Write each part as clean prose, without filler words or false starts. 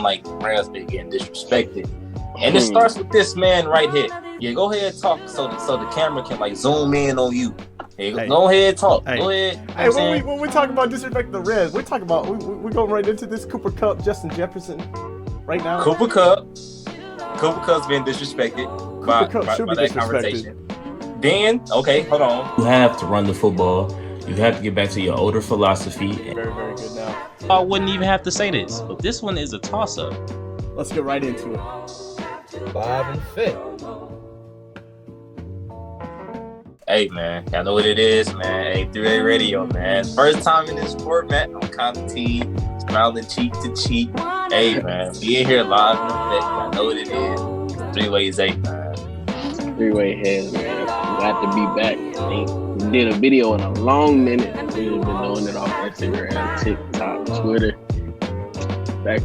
feeling like the Rams been getting disrespected. And it starts with this man right here. Yeah, go ahead and talk so the camera can like zoom in on you. Hey, go ahead, talk. Go ahead. Hey, when we talk about disrespecting the Reds, we're talking about we're going right into this Cooper Kupp, Justin Jefferson, right now. Cooper Kupp's being disrespected by that conversation. Then, okay, hold on. You have to run the football. You have to get back to your older philosophy. Very, very good now. I wouldn't even have to say this, but this one is a toss-up. Let's get right into it. 5 and 5. Hey, man, y'all know what it is, man. Hey, 3A Radio, man. First time in this format, I'm kind of teed, smiling cheek to cheek. Hey, man, we in here live in effect. Y'all know what it is. 3-way Zay, man. 3-way Hez, man. Glad to be back. We did a video in a long minute. We've been doing it off Instagram, TikTok, Twitter. Back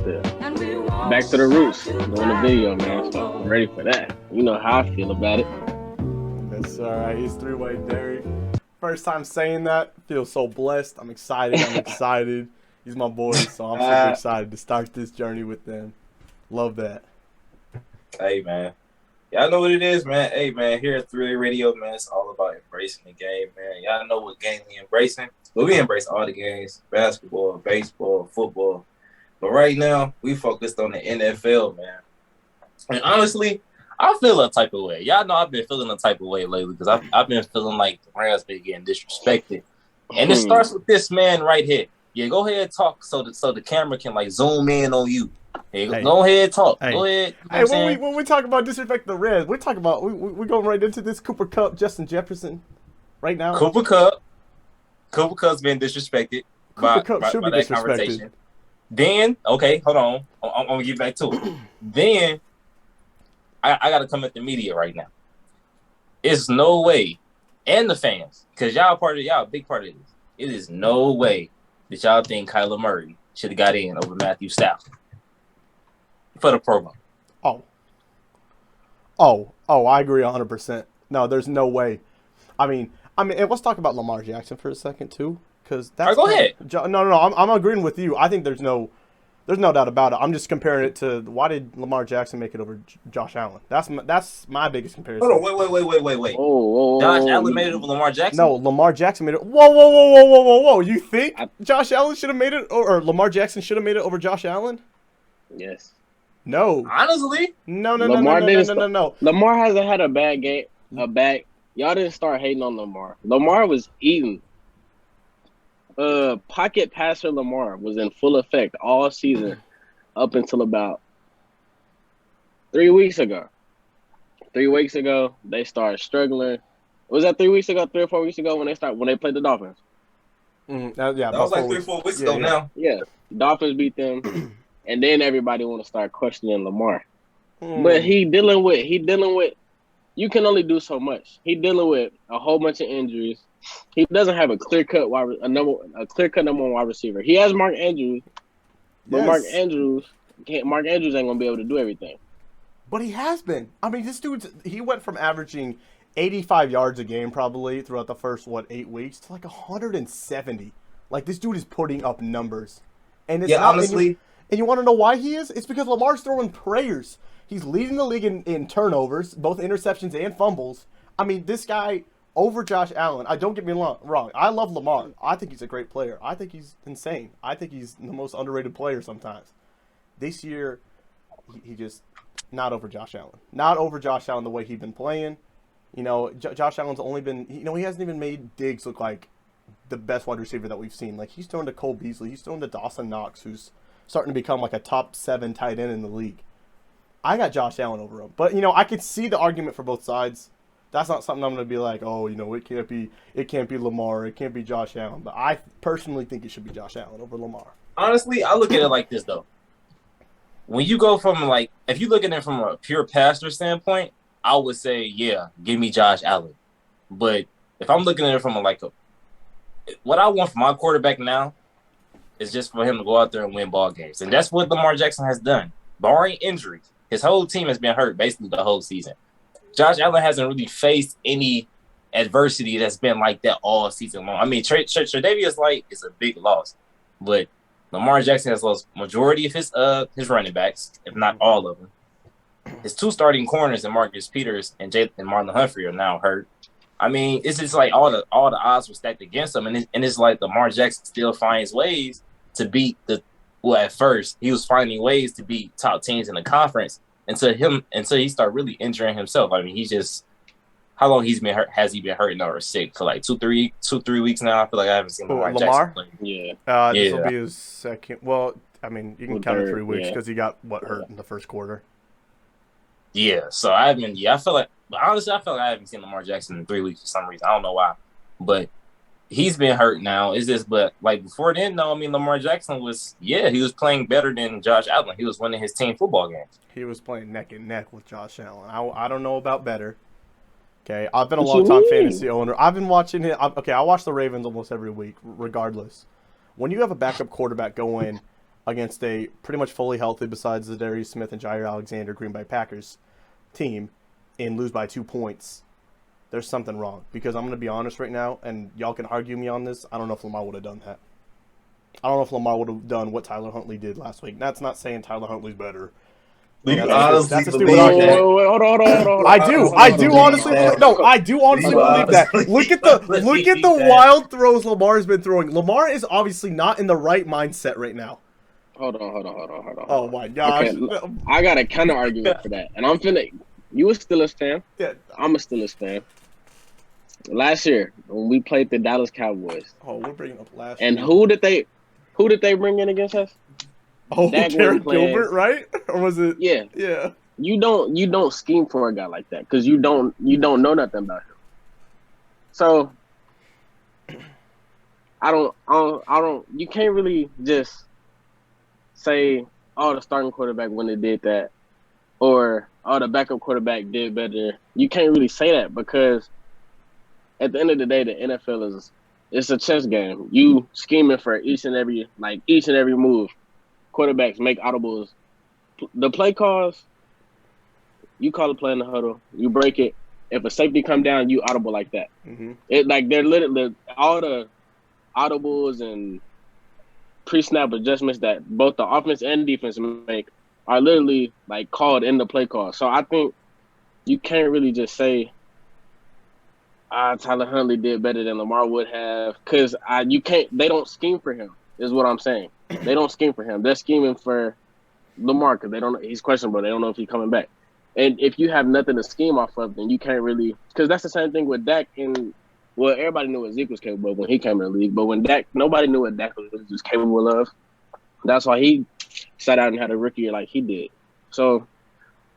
to the roots. Doing a video, man. So I'm ready for that. You know how I feel about it. That's all right. He's 3-way Derek. First time saying that. Feel so blessed. I'm excited. He's my boy, so I'm super excited to start this journey with them. Love that. Hey, man. Y'all know what it is, man. Hey, man, here at 3A Radio, man, it's all about embracing the game, man. Y'all know what game we embracing. Well, we embrace all the games, basketball, baseball, football. But right now, we focused on the NFL, man. And honestly, I feel a type of way. Y'all know I've been feeling a type of way lately because I've been feeling like the Rams been getting disrespected. And it starts with this man right here. Yeah, go ahead and talk so the camera can like zoom in on you. Hey, go ahead, talk. Go ahead. Hey, when we talk about disrespecting the Reds, we're talking about we're going right into this Cooper Kupp, Justin Jefferson, right now. Cooper Kupp's been disrespected by that conversation. Then, okay, hold on. I'm gonna get back to it. Then I gotta come at the media right now. It's no way, and the fans, because y'all a big part of this. It is no way that y'all think Kyler Murray should have got in over Matthew Stafford for the program. I agree 100%. No, there's no way. I mean, and let's talk about Lamar Jackson for a second too, because that's. All right, go ahead. No. I'm agreeing with you. I think there's no doubt about it. I'm just comparing it to why did Lamar Jackson make it over Josh Allen? That's my biggest comparison. Hold on, wait. Josh Allen made it over Lamar Jackson? No, Lamar Jackson made it. Whoa. You think Josh Allen should have made it, or Lamar Jackson should have made it over Josh Allen? Yes. No. Honestly? No. Lamar hasn't had a bad game. Y'all didn't start hating on Lamar. Lamar was eating. Pocket passer Lamar was in full effect all season up until about 3 weeks ago. 3 weeks ago, they started struggling. Was that 3 weeks ago, 3 or 4 weeks ago when they played the Dolphins? That was like 3 or 4 weeks ago now. Yeah, Dolphins beat them, and then everybody want to start questioning Lamar. But he dealing with. You can only do so much. He dealing with a whole bunch of injuries. He doesn't have a clear-cut number one wide receiver. He has Mark Andrews, but Mark Andrews ain't gonna be able to do everything. But he has been. I mean, this he went from averaging 85 yards a game probably throughout the first 8 weeks to like 170. Like, this dude is putting up numbers, and it's honestly. And you want to know why he is? It's because Lamar's throwing prayers. He's leading the league in turnovers, both interceptions and fumbles. I mean, this guy over Josh Allen. Don't get me wrong. I love Lamar. I think he's a great player. I think he's insane. I think he's the most underrated player sometimes. This year, he just not over Josh Allen. Not over Josh Allen the way he's been playing. You know, Josh Allen's only been, he hasn't even made Diggs look like the best wide receiver that we've seen. Like, he's throwing to Cole Beasley. He's throwing to Dawson Knox, who's starting to become like a top 7 tight end in the league. I got Josh Allen over him. But, I could see the argument for both sides. That's not something I'm going to be like, it can't be Lamar, it can't be Josh Allen. But I personally think it should be Josh Allen over Lamar. Honestly, I look at it like this, though. When you go from, if you look at it from a pure passer standpoint, I would say, yeah, give me Josh Allen. But if I'm looking at it from what I want from my quarterback now is just for him to go out there and win ball games. And that's what Lamar Jackson has done. Barring injuries, his whole team has been hurt basically the whole season. Josh Allen hasn't really faced any adversity that's been like that all season long. I mean, Tre'Davious White is a big loss, but Lamar Jackson has lost majority of his running backs, if not all of them. His 2 starting corners, and Marcus Peters and Marlon Humphrey, are now hurt. I mean, it's just like all the odds were stacked against him, and it's like Lamar Jackson still finds ways to beat at first he was finding ways to beat top teams in the conference until he started really injuring himself. I mean, how long he's been hurt? Has he been hurt now or sick for like 2-3 weeks now? I feel like I haven't seen Lamar Jackson play. Yeah. This will be his second. Well, I mean, you can count it 3 weeks because he got hurt in the first quarter. Yeah, so I feel like, but honestly, I feel like I haven't seen Lamar Jackson in 3 weeks for some reason. I don't know why, but he's been hurt now. Is this? But like before then, though, I mean, Lamar Jackson he was playing better than Josh Allen. He was winning his team football games. He was playing neck and neck with Josh Allen. I don't know about better. Okay, I've been a long-time fantasy owner. I've been watching him. I watch the Ravens almost every week, regardless. When you have a backup quarterback go in against a pretty much fully healthy, besides the Darius Smith and Jair Alexander Green Bay Packers team, and lose by 2 points, there's something wrong. Because I'm going to be honest right now, and y'all can argue me on this, I don't know if Lamar would have done that. I don't know if Lamar would have done what Tyler Huntley did last week. That's not saying Tyler Huntley's better. That's a stupid argument. Hold on. I do honestly believe that. Look at the wild throws Lamar's been throwing. Lamar is obviously not in the right mindset right now. Hold on. Oh my gosh. Okay, I got a counter argument for that. And you a Steelers fan. Yeah. I'm a Steelers fan. Last year, when we played the Dallas Cowboys. Oh, we're bringing up last and year. who did they bring in against us? Oh, Derek Gilbert, right? Or was it? Yeah. Yeah. You don't scheme for a guy like that because you don't know nothing about him. So I don't. You can't really just say, "Oh, the starting quarterback when they did that," or "Oh, the backup quarterback did better." You can't really say that because at the end of the day, the NFL it's a chess game. You scheming for each and every move. Quarterbacks make audibles. The play calls, you call a play in the huddle, you break it. If a safety come down, you audible like that. Mm-hmm. It like they're literally all the audibles and pre-snap adjustments that both the offense and defense make are literally like called in the play call. So I think you can't really just say Tyler Huntley did better than Lamar would have because you can't. They don't scheme for him. Is what I'm saying. They don't scheme for him. They're scheming for Lamar because they don't. He's questionable. They don't know if he's coming back. And if you have nothing to scheme off of, then you can't really. Because that's the same thing with Dak. Everybody knew what Zeke was capable of when he came in the league. But when Dak, nobody knew what Dak was capable of. That's why he sat out and had a rookie year like he did. So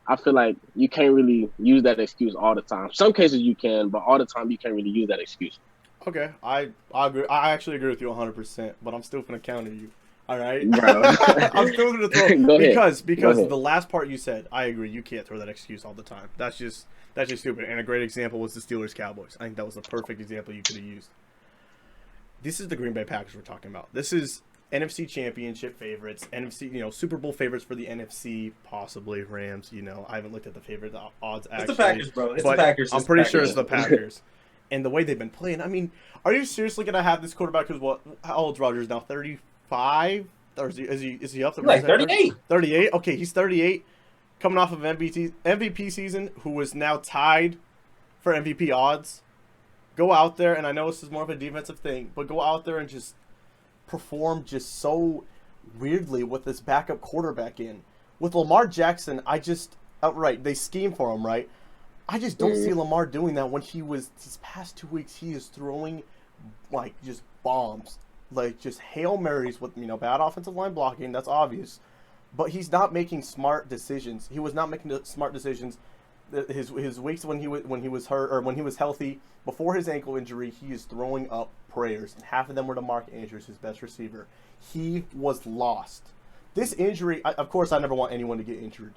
I feel like you can't really use that excuse all the time. Some cases you can, but all the time you can't really use that excuse. Okay, I agree. I actually agree with you 100%, but I'm still gonna counter you. All right, bro. I'm still gonna throw Go because ahead. The last part you said, I agree. You can't throw that excuse all the time. That's just stupid. And a great example was the Steelers Cowboys. I think that was the perfect example you could have used. This is the Green Bay Packers we're talking about. This is NFC Championship favorites, NFC Super Bowl favorites for the NFC, possibly Rams. I haven't looked at the favorite odds actually. It's the Packers, bro. It's the Packers. I'm pretty sure it's the Packers. And the way they've been playing, I mean, are you seriously gonna have this quarterback who's how old's Rodgers now? 35? Or is he up there? Like 38. 38? Okay, he's 38, coming off of MVP season, who was now tied for MVP odds. Go out there, and I know this is more of a defensive thing, but go out there and just perform just so weirdly with this backup quarterback in. With Lamar Jackson, they scheme for him, right? I just don't see Lamar doing that when these past 2 weeks, he is throwing like just bombs, like just Hail Marys with, bad offensive line blocking. That's obvious, but he's not making smart decisions. He was not making smart decisions. His weeks when he was hurt or when he was healthy before his ankle injury, he is throwing up prayers, and half of them were to Mark Andrews, his best receiver. He was lost. This injury, of course, I never want anyone to get injured.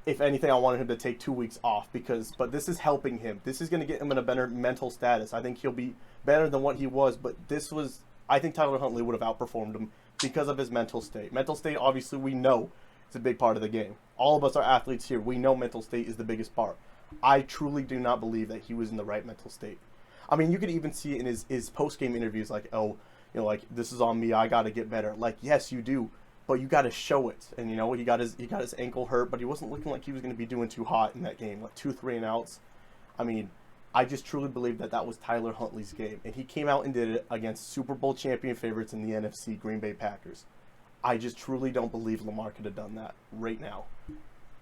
If anything, I wanted him to take 2 weeks off but this is helping him. This is going to get him in a better mental status. I think he'll be better than what he was, but I think Tyler Huntley would have outperformed him because of his mental state. Mental state, obviously, we know it's a big part of the game. All of us are athletes here. We know mental state is the biggest part. I truly do not believe that he was in the right mental state. I mean, you could even see it in his post-game interviews like, oh, you know, like, this is on me. I got to get better. Like, yes, you do, but you got to show it. And you know, he got his ankle hurt, but he wasn't looking like he was going to be doing too hot in that game. Like 2 3-and-outs. I mean, I just truly believe that was Tyler Huntley's game, and he came out and did it against Super Bowl champion favorites in the NFC, Green Bay Packers. I just truly don't believe Lamar could have done that right now.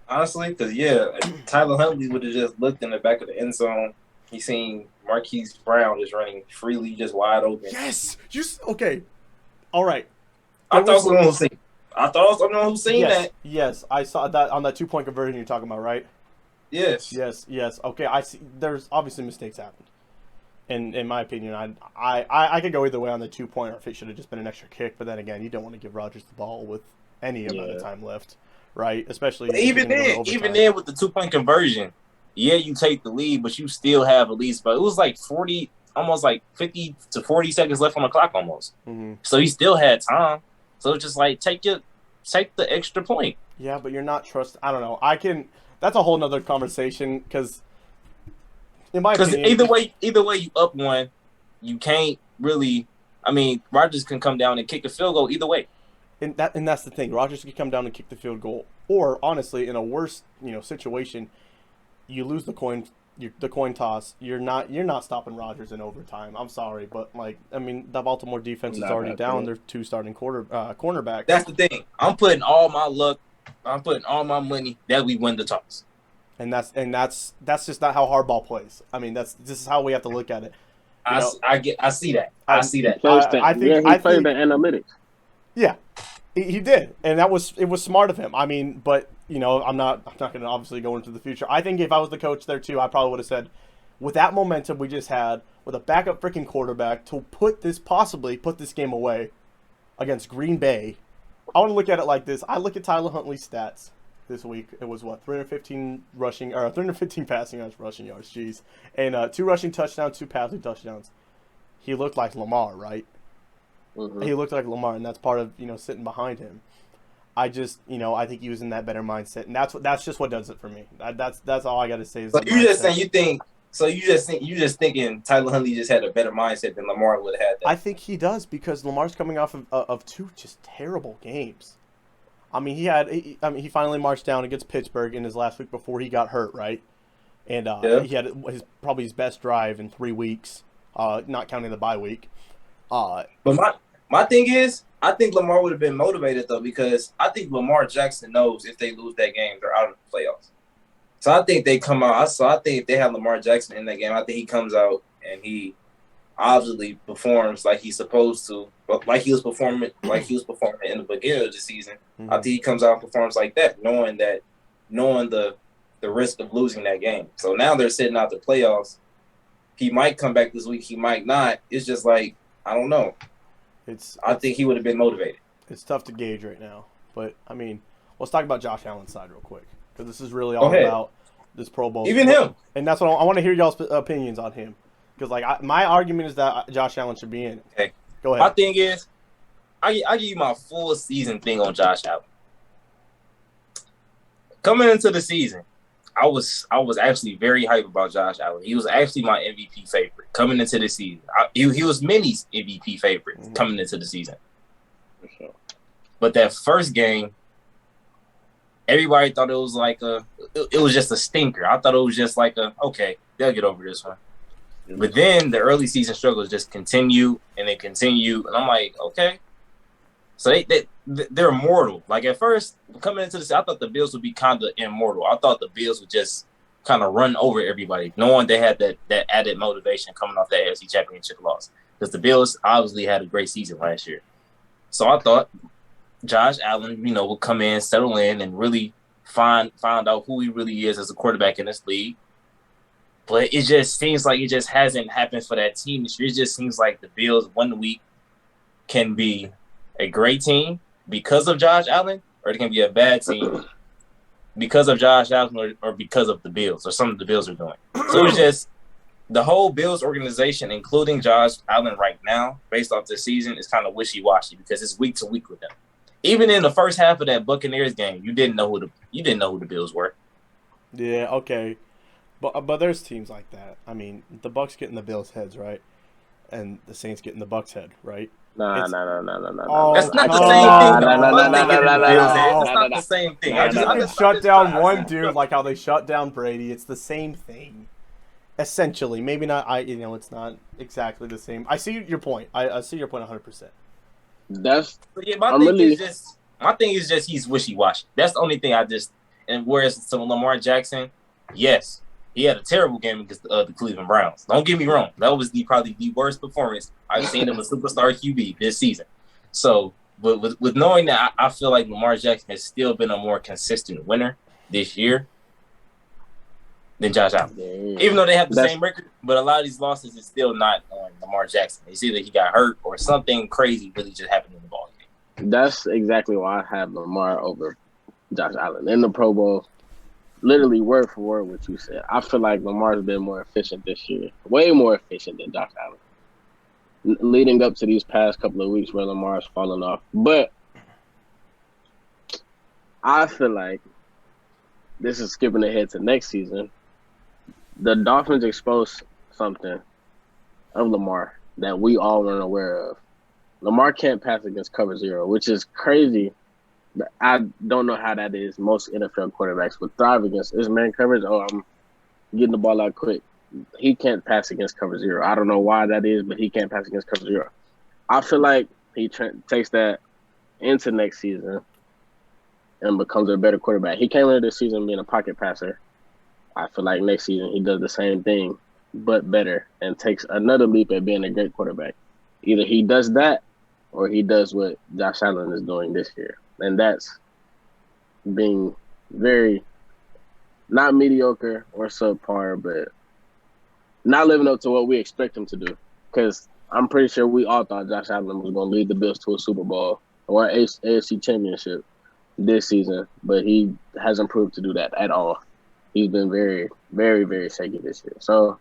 Honestly, because, Tyler Huntley would have just looked in the back of the end zone. He seen Marquise Brown just running freely, just wide open. Yes! Okay. All right. I thought someone who seen that. Yes, I saw that on that 2-point conversion you're talking about, right? Yes. Yes. Okay, I see. There's obviously mistakes happened. And in my opinion, I could go either way on the 2-point, or if it should have just been an extra kick. But then again, you don't want to give Rodgers the ball with any amount of time left, right? Especially even then with the 2-point conversion, you take the lead, but you still have at least. But it was like 40, almost like 50 to 40 seconds left on the clock, almost. Mm-hmm. So he still had time. So it's just like take the extra point. Yeah, but you're not trust. I don't know. That's a whole nother conversation because. In my opinion, either way, you up one, you can't really. I mean, Rodgers can come down and kick a field goal either way. And that's the thing. Rodgers can come down and kick the field goal, or honestly, in a worse situation, you lose the coin toss. You're not stopping Rodgers in overtime. I'm sorry, but the Baltimore defense is already down. They're 2 starting cornerback. That's the thing. I'm putting all my luck. I'm putting all my money that we win the toss. And that's just not how hardball plays. I mean, this is how we have to look at it. I see that. I see that. I think he played the analytics. Yeah, he did, and it was smart of him. I mean, but I'm not going to obviously go into the future. I think if I was the coach there too, I probably would have said, with that momentum we just had, with a backup freaking quarterback to possibly put this game away against Green Bay. I want to look at it like this. I look at Tyler Huntley's stats. This week it was 315 passing yards, rushing yards, and 2 rushing touchdowns, 2 passing touchdowns. He looked like Lamar, right? Mm-hmm. He looked like Lamar, and that's part of sitting behind him. I just I think he was in that better mindset, and that's just what does it for me. That's all I got to say. Is so you just saying you just thinking Tyler Huntley just had a better mindset than Lamar would have had. That. I think he does because Lamar's coming off of 2 just terrible games. I mean, he finally marched down against Pittsburgh in his last week before he got hurt, right? And he had probably his best drive in 3 weeks, not counting the bye week. But my thing is, I think Lamar would have been motivated though, because I think Lamar Jackson knows if they lose that game, they're out of the playoffs. So I think they come out. So I think if they have Lamar Jackson in that game, I think he comes out and he obviously performs like he's supposed to, like he was performing in the beginning of the season. Mm-hmm. I think he comes out and performs like that, knowing the risk of losing that game. So now they're sitting out the playoffs. He might come back this week. He might not. It's just like, I don't know. I think he would have been motivated. It's tough to gauge right now, but I mean, let's talk about Josh Allen's side real quick, because this is really all about this Pro Bowl. Even him, and that's what I want to hear y'all's opinions on him. Because my argument is that Josh Allen should be in. Okay, go ahead. My thing is, I give you my full season thing on Josh Allen. Coming into the season, I was actually very hyped about Josh Allen. He was actually my MVP favorite coming into the season. He was Minnie's MVP favorite coming into the season. For sure. But that first game, everybody thought it was like it was just a stinker. I thought it was just like okay, they'll get over this one. But then the early season struggles just continue and they continue, and I'm like, okay. So they're immortal. Like at first, coming into this, I thought the Bills would be kind of immortal. I thought the Bills would just kind of run over everybody, knowing they had that added motivation coming off that AFC Championship loss. Because the Bills obviously had a great season last year. So I thought Josh Allen, would come in, settle in, and really find out who he really is as a quarterback in this league. But it just seems like it just hasn't happened for that team this year. It just seems like the Bills 1 week can be a great team because of Josh Allen, or it can be a bad team because of Josh Allen or because of the Bills or something the Bills are doing. So it's just the whole Bills organization, including Josh Allen right now, based off this season, is kind of wishy-washy because it's week to week with them. Even in the first half of that Buccaneers game, you didn't know who the Bills were. Yeah, okay. But there's teams like that. I mean, the Bucs get in the Bills' heads, right? And the Saints get in the Bucs' head, right? Nah. Oh, That's not the no, same thing. no, Though. One no, thing no, is no, the no, Bills, Hez. no. That's not the same thing. Nah, I You just, can I just shut down I one just- dude like how they shut down Brady. It's the same thing. Essentially, maybe not. It's not exactly the same. I see your point. I see your point 100%. That's Yeah, I'm really my thing is just he's wishy washy. That's the only thing I just. And whereas some Lamar Jackson, yes, he had a terrible game against the Cleveland Browns. Don't get me wrong, that was probably the worst performance I've seen of a superstar QB this season. So, but with knowing that, I feel like Lamar Jackson has still been a more consistent winner this year than Josh Allen. Even though they have the same record, but a lot of these losses is still not on Lamar Jackson. It's either he got hurt or something crazy really just happened in the ball game. That's exactly why I have Lamar over Josh Allen in the Pro Bowl. Literally word for word what you said. I feel like Lamar's been more efficient this year, way more efficient than Josh Allen. Leading up to these past couple of weeks where Lamar's fallen off, but I feel like this is skipping ahead to next season. The Dolphins exposed something of Lamar that we all weren't aware of. Lamar can't pass against cover zero, which is crazy. I don't know how that is. Most NFL quarterbacks would thrive against this man coverage. Oh, I'm getting the ball out quick. He can't pass against cover zero. I don't know why that is, but he can't pass against cover zero. I feel like he takes that into next season and becomes a better quarterback. He came into this season being a pocket passer. I feel like next season he does the same thing, but better, and takes another leap at being a great quarterback. Either he does that or he does what Josh Allen is doing this year. And that's being very not mediocre or subpar, but not living up to what we expect him to do. Because I'm pretty sure we all thought Josh Allen was going to lead the Bills to a Super Bowl or an AFC championship this season, but he hasn't proved to do that at all. He's been very, very, very shaky this year. So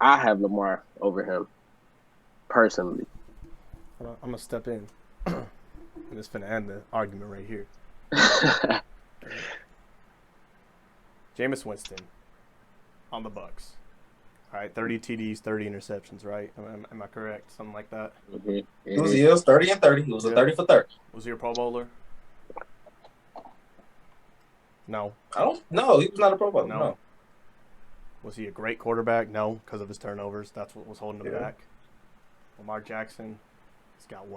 I have Lamar over him personally. I'm gonna step in. I'm just gonna end the argument right here. Jameis Winston on the Bucks. All right, 30 TDs, 30 interceptions, right? Am I correct? Something like that. It was 30 and 30. It was a 30 for 30. Was he a Pro Bowler? No. No, he was not a Pro Bowler. No. Was he a great quarterback? No, because of his turnovers. That's what was holding him back. Lamar Jackson, he's got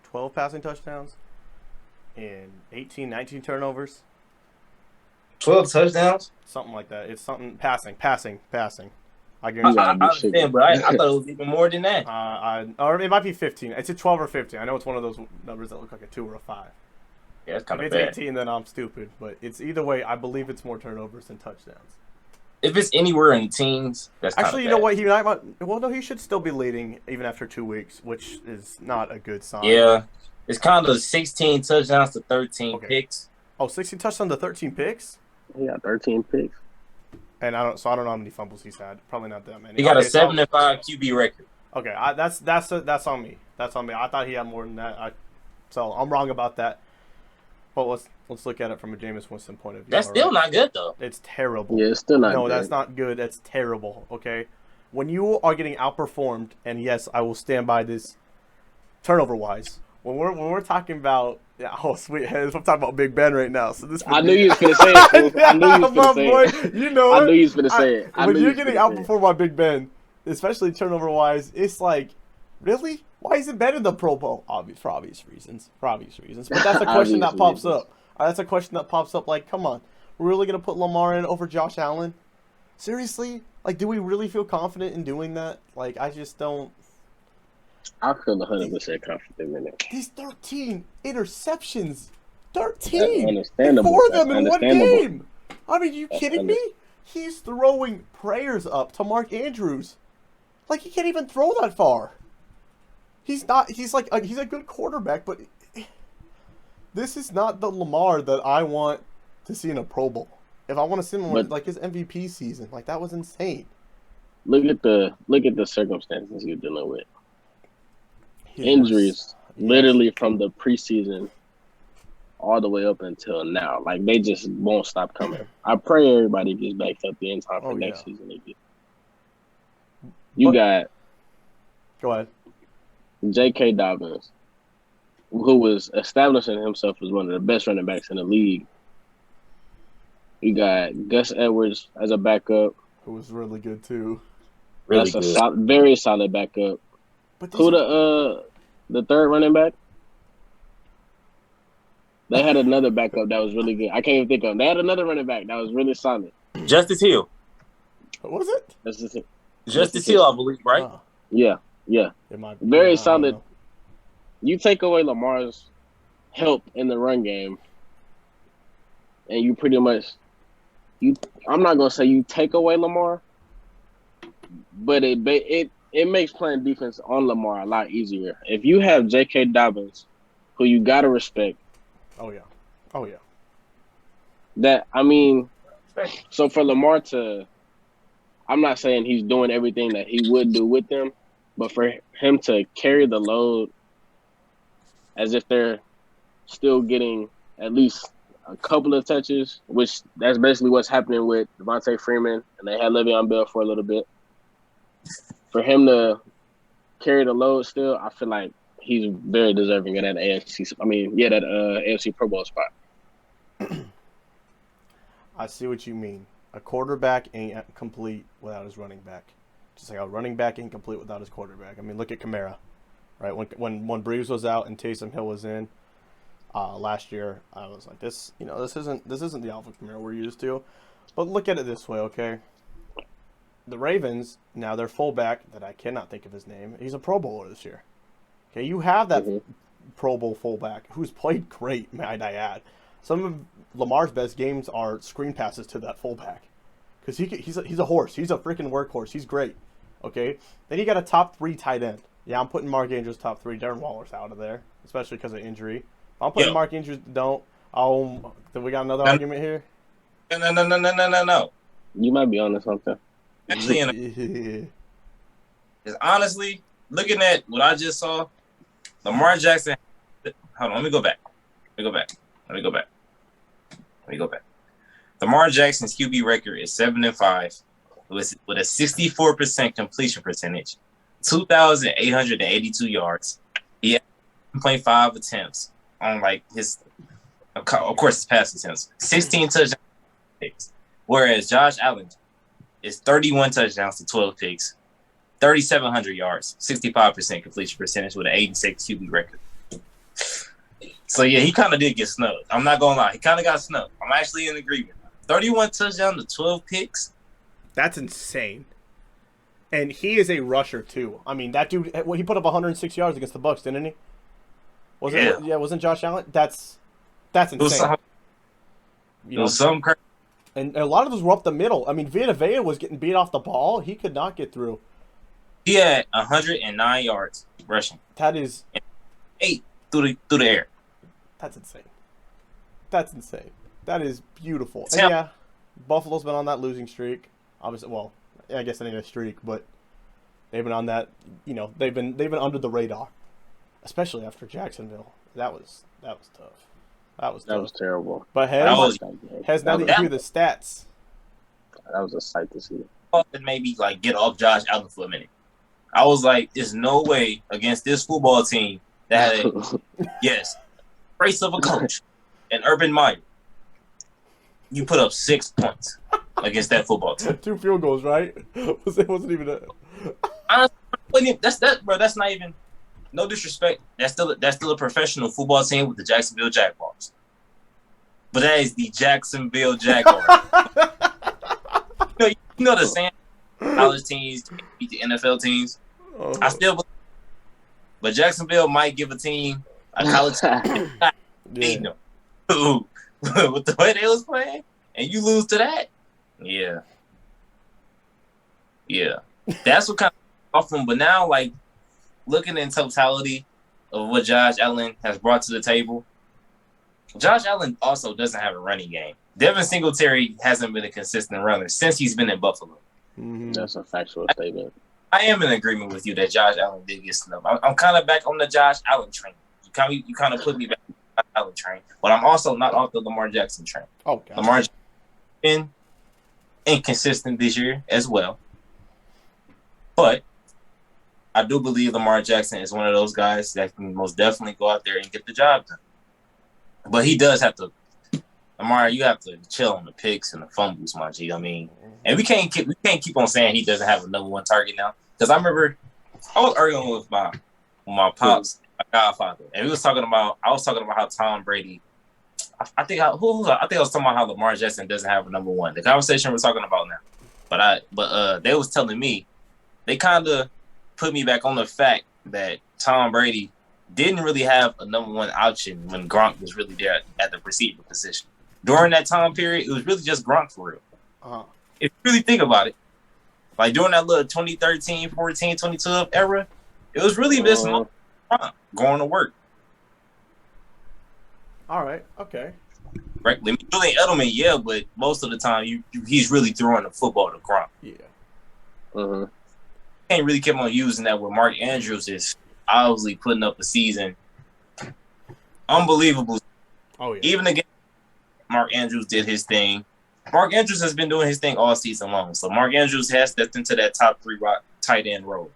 12 passing touchdowns and 18, 19 turnovers. 12 touchdowns? Something like that. It's something passing. I understand, but I thought it was even more than that. Or it might be 15. It's a 12 or 15. I know it's one of those numbers that look like a 2 or a 5. Yeah, it's kind of bad. If it's 18, then I'm stupid. But it's either way, I believe it's more turnovers than touchdowns. If it's anywhere in the teens, that's actually, you know what? He should still be leading even after 2 weeks, which is not a good sign. Yeah, it's kind of 16 touchdowns to 13 picks. Oh, 16 touchdowns to 13 picks? He got 13 picks. And I don't know how many fumbles he's had. Probably not that many. He got a 7-5 QB record. Okay, that's on me. That's on me. I thought he had more than that. So I'm wrong about that. But let's look at it from a Jameis Winston point of view. That's still not good though. It's terrible. Yeah, it's still not good. No, that's not good. That's terrible. Okay, when you are getting outperformed, and yes, I will stand by this. Turnover wise, when we're talking about sweet heads, I'm talking about Big Ben right now. So this. I knew you was gonna say it. I knew you was gonna say it. You know I knew you was gonna say it. When you're getting outperformed by Big Ben, especially turnover wise, it's like, really? Why isn't Ben in the Pro Bowl? For obvious reasons. But that's a question that pops up. That's a question that pops up. Like, come on, we're really gonna put Lamar in over Josh Allen? Seriously? Like, do we really feel confident in doing that? Like, I just don't. I feel 100% confident in it. These 13 interceptions. 13. Understandable. 4 of them in one game. I mean, you kidding me? He's throwing prayers up to Mark Andrews. Like, he can't even throw that far. He's not. He's a good quarterback, but this is not the Lamar that I want to see in a Pro Bowl. If I want to see him like his MVP season, like that was insane. Look at the circumstances you're dealing with. Injuries, literally from the preseason all the way up until now. Like, they just won't stop coming. I pray everybody gets back up the in time for next season again. You got Go ahead. J.K. Dobbins, who was establishing himself as one of the best running backs in the league. You got Gus Edwards as a backup. Who was really good too. Really That's good. very solid backup. But Who the third running back? They had another backup that was really good. I can't even think of him. They had another running back that was really solid. Justice Hill. What was it? That's just it. Justice Hill, I believe, right? Oh, Yeah. it might be. Very I don't solid. know. You take away Lamar's help in the run game, and you pretty much I'm not gonna say you take away Lamar, but it makes playing defense on Lamar a lot easier. If you have J.K. Dobbins, who you gotta respect, Oh yeah. so for Lamar to, I'm not saying he's doing everything that he would do with them, but for him to carry the load as if they're still getting at least a couple of touches, which that's basically what's happening with Devontae Freeman, and they had Le'Veon Bell for a little bit. For him to carry the load still, I feel like he's very deserving of that AFC Pro Bowl spot. I see what you mean. A quarterback ain't complete without his running back. Just like a running back ain't complete without his quarterback. I mean, look at Kamara, right? When Breeze was out and Taysom Hill was in last year, I was like, this isn't the Alpha Kamara we're used to. But look at it this way, okay? The Ravens, now their fullback that I cannot think of his name, he's a Pro Bowler this year. Okay, you have that Pro Bowl fullback who's played great, might I add. Some of Lamar's best games are screen passes to that fullback because he's a horse. He's a freaking workhorse. He's great. Okay, then you got a top 3 tight end. Yeah, I'm putting Mark Andrews top 3. Darren Waller's out of there, especially because of injury. If I'm putting Mark Andrews. Then we got another argument here. No. You might be onto something. Actually, honestly, looking at what I just saw, Lamar Jackson. Hold on, let me go back. Lamar Jackson's QB record is 7-5 with a 64% completion percentage, 2,882 yards. He had 1.5 attempts on of course, his pass attempts, 16 touchdowns picks. Whereas Josh Allen is 31 touchdowns to 12 picks, 3,700 yards, 65% completion percentage with an 86 QB record. So, yeah, he kind of did get snubbed. I'm not going to lie. He kind of got snubbed. I'm actually in agreement. 31 touchdowns to 12 picks. That's insane. And he is a rusher, too. I mean, that dude, he put up 106 yards against the Bucs, didn't he? Wasn't Josh Allen? That's insane. It was some crazy. And a lot of those were up the middle. I mean, Vita Vea was getting beat off the ball. He could not get through. He had 109 yards rushing. That is 8 through the air. That's insane. That is beautiful. And yeah, Buffalo's been on that losing streak. Obviously, well, I guess it ain't a streak, but they've been on that. They've been under the radar, especially after Jacksonville. That was tough. That was terrible. But Hez, now that you hear the stats, that was a sight to see. And maybe get off Josh Allen for a minute. I was like, there's no way against this football team that had race of a coach and Urban Meyer, you put up 6 points against that football team. 2 field goals, right? It wasn't even a. Honestly, that's not even. No disrespect. That's still a professional football team with the Jacksonville Jaguars. But that is the Jacksonville Jaguars. you know the saying, college teams beat the NFL teams. Oh. I still believe, but Jacksonville might give a team a college team beating them. With the way they was playing, and you lose to that, yeah. That's what kind of off them. But now, looking in totality of what Josh Allen has brought to the table, Josh Allen also doesn't have a running game. Devin Singletary hasn't been a consistent runner since he's been in Buffalo. Mm-hmm. That's a factual statement. I am in agreement with you that Josh Allen did get snubbed. I'm kind of back on the Josh Allen train. You kind of put me back on the Josh Allen train, but I'm also not off the Lamar Jackson train. Oh, God. Lamar Jackson been inconsistent this year as well, but I do believe Lamar Jackson is one of those guys that can most definitely go out there and get the job done. But he does have to. Lamar, you have to chill on the picks and the fumbles, my G. I mean, and we can't keep on saying he doesn't have a number one target now. Because I remember I was arguing with my pops, my godfather, and I was talking about how Tom Brady. I think I was talking about how Lamar Jackson doesn't have a number one. The conversation we're talking about now, but they was telling me they kind of put me back on the fact that Tom Brady didn't really have a number one option when Gronk was really there at the receiver position. During that time period, it was really just Gronk for real. Uh-huh. If you really think about it, like during that little 2013, 14, 2012 era, it was really just Gronk going to work. All right. Okay. Right? I mean, Julian Edelman, yeah, but most of the time, he's really throwing the football to Gronk. Yeah. Uh-huh. Can't really keep on using that where Mark Andrews is obviously putting up a season. Unbelievable. Oh, yeah. Even again, Mark Andrews did his thing. Mark Andrews has been doing his thing all season long. So Mark Andrews has stepped into that top 3 tight end role.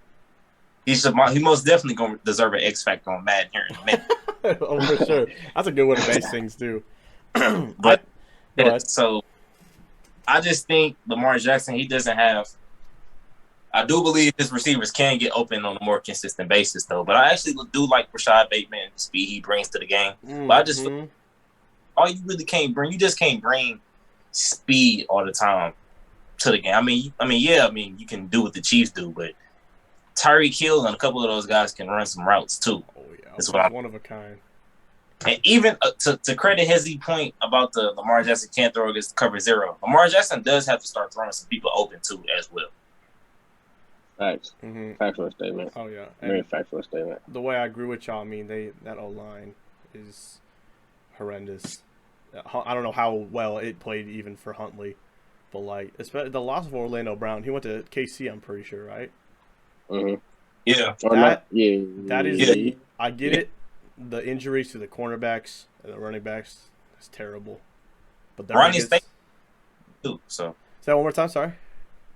He most definitely going to deserve an X Factor on Madden here in a minute. Oh, for sure. That's a good way to base things, too. But so I just think Lamar Jackson, he doesn't have. I do believe his receivers can get open on a more consistent basis, though. But I actually do like Rashad Bateman and the speed he brings to the game. Mm-hmm. But I just feel all you really can't bring, you just can't bring speed all the time to the game. I mean, you can do what the Chiefs do, but Tyreek Hill and a couple of those guys can run some routes too. Oh yeah, that's what one of a kind. And even to credit Hez point about the Lamar Jackson can't throw against cover zero, Lamar Jackson does have to start throwing some people open too as well. Facts. Mm-hmm. Factual statement. Oh yeah, very factual statement. The way I agree with y'all, I mean, that O-line is horrendous. I don't know how well it played even for Huntley, but like, especially the loss of Orlando Brown, he went to KC, I'm pretty sure, right? Mm-hmm. Yeah. That is. I get it. The injuries to the cornerbacks and the running backs is terrible. But Ronnie too. So say that one more time. Sorry.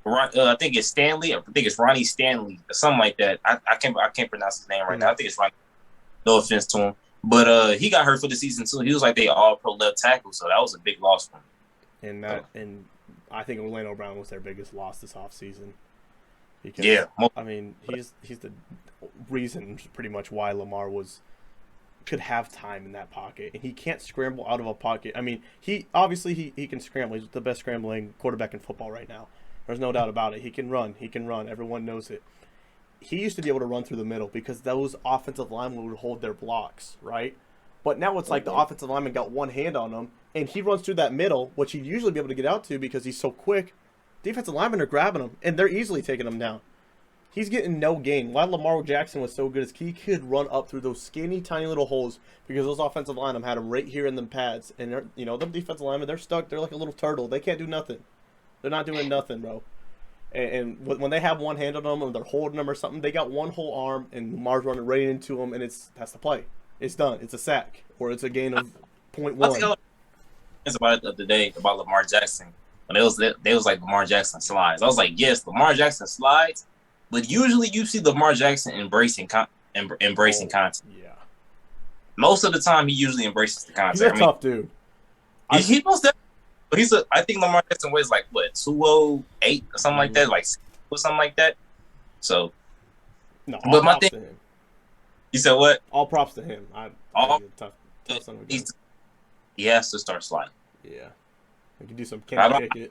I think it's Stanley. I think it's Ronnie Stanley, or something like that. I can't pronounce his name right now. I think it's Ronnie. No offense to him, but he got hurt for the season too. He was like they all-pro left tackle, so that was a big loss for him. And I think Orlando Brown was their biggest loss this offseason. Because, yeah, I mean, he's the reason pretty much why Lamar could have time in that pocket, and he can't scramble out of a pocket. I mean, he can scramble. He's the best scrambling quarterback in football right now. There's no doubt about it. He can run. Everyone knows it. He used to be able to run through the middle because those offensive linemen would hold their blocks, right? But now it's like the offensive lineman got one hand on him, and he runs through that middle, which he'd usually be able to get out to because he's so quick. Defensive linemen are grabbing him, and they're easily taking him down. He's getting no gain. Why Lamar Jackson was so good is he could run up through those skinny, tiny little holes because those offensive linemen had him right here in the pads. And, them defensive linemen, they're stuck. They're like a little turtle. They can't do nothing. They're not doing nothing, bro. And when they have one hand on them or they're holding them or something, they got one whole arm, and Lamar's running right into them, and that's the play. It's done. It's a sack, or it's a gain of 0.1. It's about it the other day about Lamar Jackson. When they was like Lamar Jackson slides. I was like, yes, Lamar Jackson slides, but usually you see Lamar Jackson embracing content. Yeah. Most of the time, he usually embraces the content. He's a tough dude. He most definitely. I think Lamar Jackson weighs like 208 or something like that, or something like that. So, no. But my thing, you said what? All props to him. Tough son of a gun. He has to start sliding. Yeah, we can do some Cam kick it.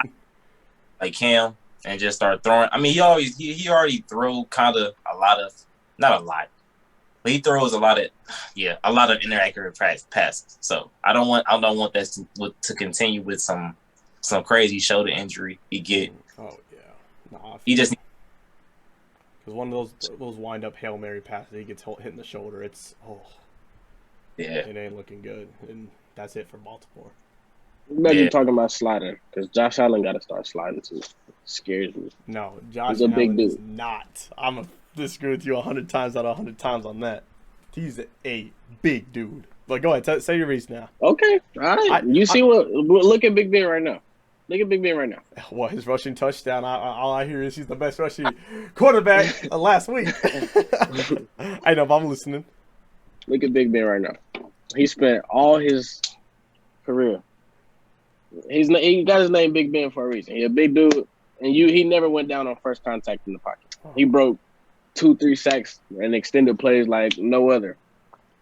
Like Cam and just start throwing. I mean, he already throw kind of not a lot, but he throws a lot of inaccurate passes. So I don't want that to continue with some crazy shoulder injury he get. Oh yeah, no, he just because one of those wind up Hail Mary passes he gets hit in the shoulder. It's it ain't looking good, and that's it for Baltimore. You're talking about sliding because Josh Allen got to start sliding too. It scares me. No, Josh Allen is not. I'm going to disagree with you 100 times out of 100 times on that. He's a big dude. But go ahead, say your reason now. Okay, all right. You see what? Look at Big Ben right now. Look at Big Ben right now. Well, his rushing touchdown, all I hear is he's the best rushing quarterback last week. I know, but I'm listening. Look at Big Ben right now. He spent all his career. He got his name Big Ben for a reason. He's a big dude, and he never went down on first contact in the pocket. He broke 2-3 sacks and extended plays like no other.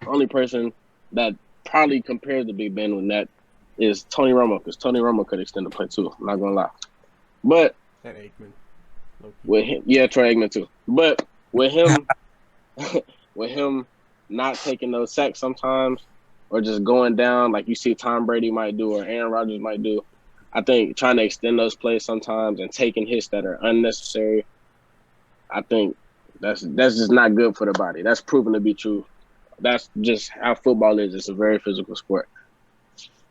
Only person that probably compares to Big Ben with that is Tony Romo, because Tony Romo could extend the play too. I'm not gonna lie, but And Aikman. with him, yeah, Troy Aikman too. But with him, with him not taking those sacks sometimes, or just going down like you see Tom Brady might do or Aaron Rodgers might do, I think trying to extend those plays sometimes and taking hits that are unnecessary, I think that's just not good for the body. That's proven to be true. That's just how football is. It's a very physical sport.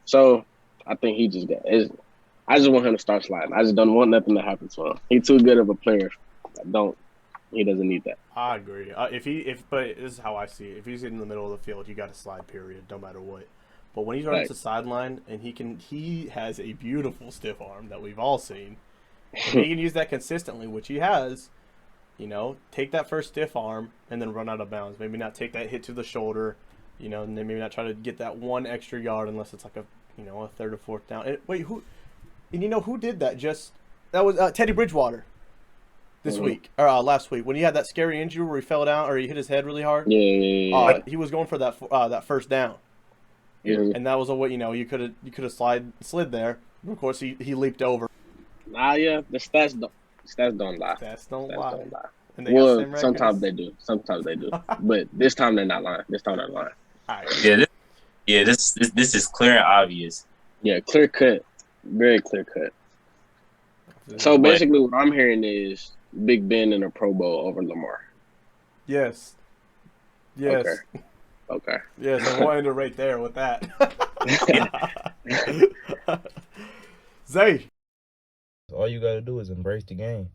So I think he just I just want him to start sliding. I just don't want nothing to happen to him. He's too good of a player. He doesn't need that. I agree. But this is how I see it. If he's in the middle of the field, you got to slide. Period. No matter what. But when he's running to the sideline and he has a beautiful stiff arm that we've all seen. If he can use that consistently, which he has. Take that first stiff arm and then run out of bounds. Maybe not take that hit to the shoulder. And then maybe not try to get that one extra yard unless it's like a third or fourth down. Who did that? That was Teddy Bridgewater this week or last week when he had that scary injury where he fell down or he hit his head really hard. Yeah. He was going for that first down. Yeah. And that was you could have slid there. Of course he leaped over. Yeah, the stats don't lie. Stats don't lie. And Well, sometimes they do. But this time they're not lying. All right. This is clear and obvious. Yeah, clear cut. Very clear cut. So basically what I'm hearing is Big Ben in a Pro Bowl over Lamar. Yes. Okay. Yes, I'm wanting to right there with that. Zay. All you gotta do is embrace the game.